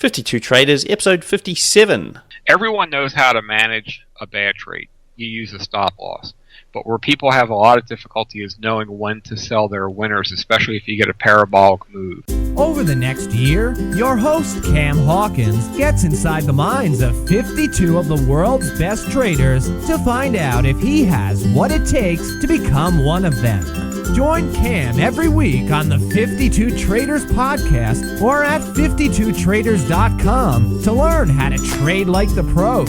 52 Traders, episode 57. Everyone knows how to manage a bad trade. You use a stop loss. But where people have a lot of difficulty is knowing when to sell their winners, especially if you get a parabolic move. Over the next year, your host, Cam Hawkins, gets inside the minds of 52 of the world's best traders to find out if he has what it takes to become one of them. Join Cam every week on the 52 Traders podcast or at 52traders.com to learn how to trade like the pros.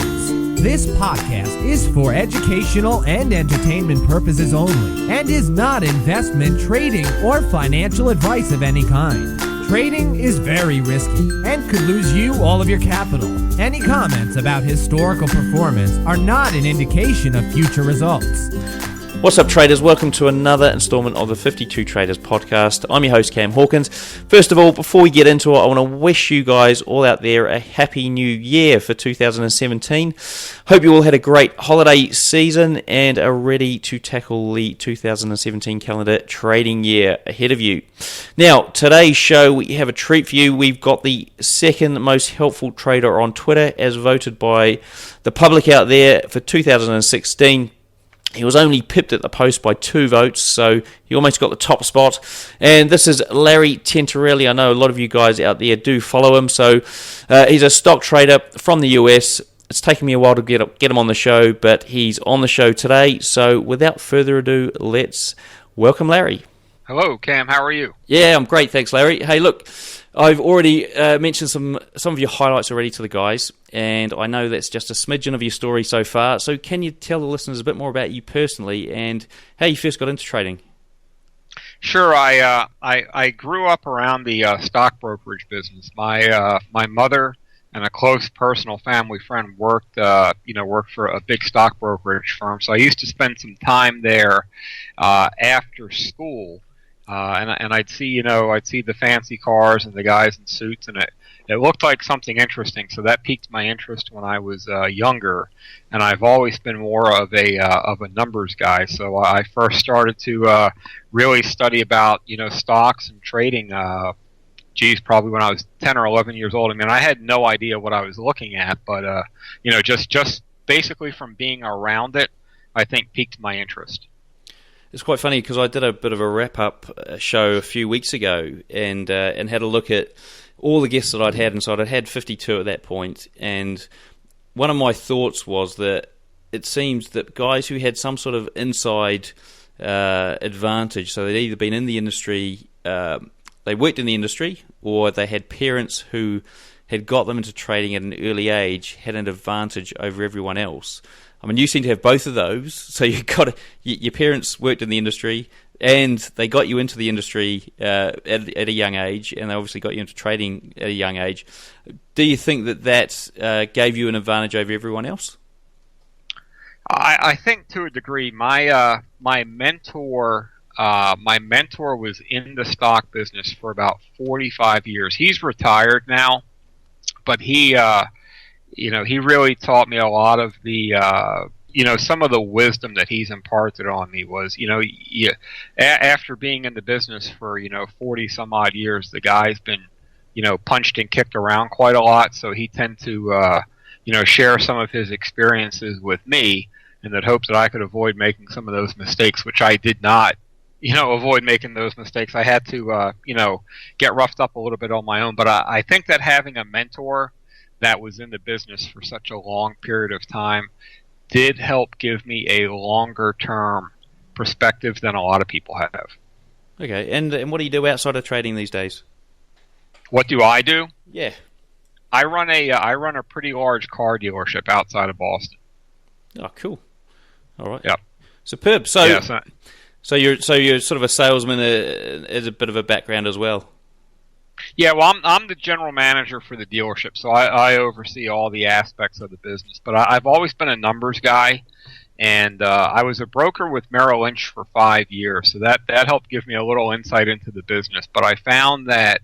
This podcast is for educational and entertainment purposes only and is not investment, trading, or financial advice of any kind. Trading is very risky and could lose you all of your capital. Any comments about historical performance are not an indication of future results. What's up, traders? Welcome to another installment of the 52 Traders podcast. I'm your host, Cam Hawkins. First of all, before we get into it, I want to wish you guys all out there a happy new year for 2017. Hope you all had a great holiday season and are ready to tackle the 2017 calendar trading year ahead of you. Now, today's show, we have a treat for you. We've got the second most helpful trader on Twitter as voted by the public out there for 2016. He was only pipped at the post by 2 votes, so he almost got the top spot. And this is Larry Tentarelli. I know a lot of you guys out there do follow him. So he's a stock trader from the US. It's taken me a while to get him on the show, but he's on the show today. So without further ado, let's welcome Larry. Hello, Cam. How are you? Yeah, I'm great. Thanks, Larry. Hey, look, I've already mentioned some of your highlights already to the guys, and I know that's just a smidgen of your story so far. So can you tell the listeners a bit more about you personally and how you first got into trading? Sure. I grew up around the stock brokerage business. My mother and a close personal family friend worked for a big stock brokerage firm. So I used to spend some time there after school. And I'd see the fancy cars and the guys in suits, and it looked like something interesting. So that piqued my interest when I was younger, and I've always been more of a numbers guy. So I first started to really study about stocks and trading. Probably when I was 10 or 11 years old. I mean, I had no idea what I was looking at, but just basically from being around it, I think piqued my interest. It's quite funny because I did a bit of a wrap-up show a few weeks ago and had a look at all the guests that I'd had, and so I'd had 52 at that point, and one of my thoughts was that it seems that guys who had some sort of inside advantage, so they'd either been in the industry, they worked in the industry, or they had parents who had got them into trading at an early age, had an advantage over everyone else. I mean, you seem to have both of those. So your parents worked in the industry, and they got you into the industry at a young age, and they obviously got you into trading at a young age. Do you think that gave you an advantage over everyone else? I think to a degree. My mentor was in the stock business for about 45 years. He's retired now, but he really taught me a lot of the, some of the wisdom that he's imparted on me was, after being in the business for, 40 some odd years, the guy's been, punched and kicked around quite a lot. So he tended to, share some of his experiences with me in the hope that I could avoid making some of those mistakes, which I did not, avoid making those mistakes. I had to, get roughed up a little bit on my own. But I think that having a mentor that was in the business for such a long period of time did help give me a longer term perspective than a lot of people have. Okay, and what do you do outside of trading these days? What do I do? Yeah, I run a pretty large car dealership outside of Boston. Oh, cool. All right. Yep. Superb. So you're sort of a salesman as a bit of a background as well. Yeah, well, I'm the general manager for the dealership, so I oversee all the aspects of the business. But I've always been a numbers guy, and I was a broker with Merrill Lynch for 5 years, so that helped give me a little insight into the business. But I found that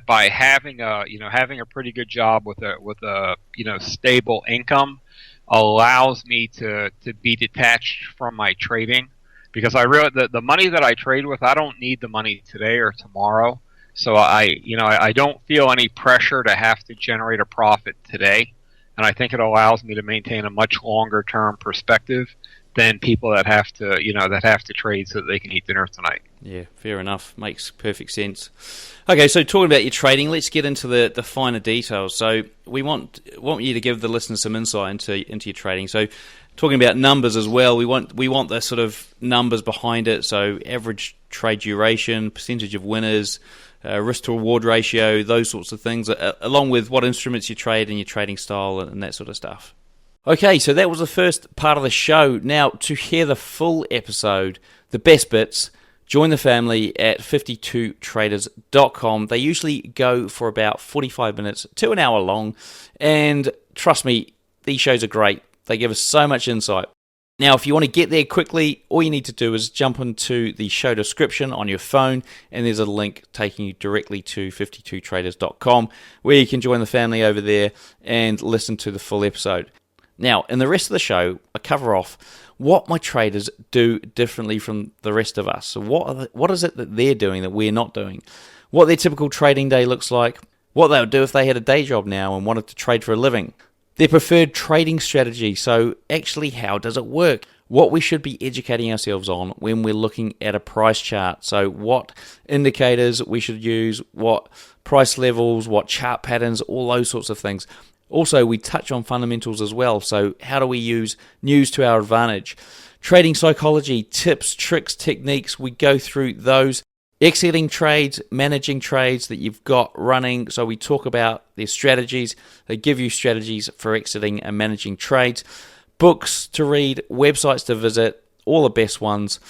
by having a pretty good job with a stable income allows me to be detached from my trading, because I realize that the money that I trade with, I don't need the money today or tomorrow. So I don't feel any pressure to have to generate a profit today, and I think it allows me to maintain a much longer term perspective than people that have to trade so that they can eat dinner tonight. Yeah, fair enough. Makes perfect sense. Okay, so talking about your trading, let's get into the finer details. So we want you to give the listeners some insight into your trading. So talking about numbers as well, we want the sort of numbers behind it. So average trade duration, percentage of winners, risk to reward ratio, those sorts of things, along with what instruments you trade and your trading style and that sort of stuff. Okay, so that was the first part of the show. Now, to hear the full episode, the best bits, join the family at 52traders.com. They usually go for about 45 minutes to an hour long, and trust me, these shows are great. They give us so much insight. Now, if you want to get there quickly, all you need to do is jump into the show description on your phone, and there's a link taking you directly to 52traders.com, where you can join the family over there and listen to the full episode. Now, in the rest of the show, I cover off what my traders do differently from the rest of us. So what is it that they're doing that we're not doing? What their typical trading day looks like, what they would do if they had a day job now and wanted to trade for a living, their preferred trading strategy, so actually how does it work? What we should be educating ourselves on when we're looking at a price chart, so what indicators we should use, what price levels, what chart patterns, all those sorts of things. Also, we touch on fundamentals as well, so how do we use news to our advantage? Trading psychology, tips, tricks, techniques, we go through those. Exiting trades, managing trades that you've got running, so we talk about their strategies. They give you strategies for exiting and managing trades. Books to read, websites to visit, all the best ones.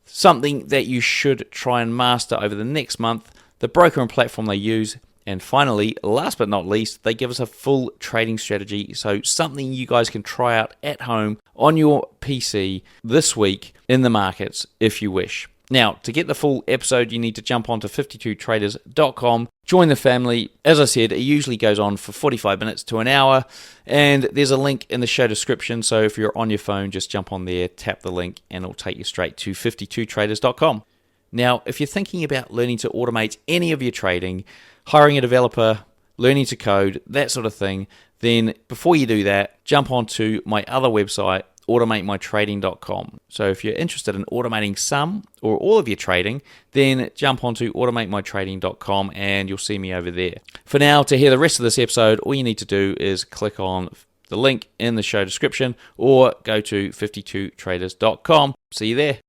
Something that you should try and master over the next month, the broker and platform they use. And finally, last but not least, they give us a full trading strategy, so something you guys can try out at home on your PC this week in the markets if you wish. Now, to get the full episode, you need to jump onto 52traders.com, join the family. As I said, it usually goes on for 45 minutes to an hour, and there's a link in the show description, so if you're on your phone, just jump on there, tap the link, and it'll take you straight to 52traders.com. Now, if you're thinking about learning to automate any of your trading, hiring a developer, learning to code, that sort of thing, then before you do that, jump onto my other website, automatemytrading.com. So if you're interested in automating some or all of your trading, then jump onto automatemytrading.com and you'll see me over there. For now, to hear the rest of this episode, all you need to do is click on the link in the show description or go to 52traders.com. See you there.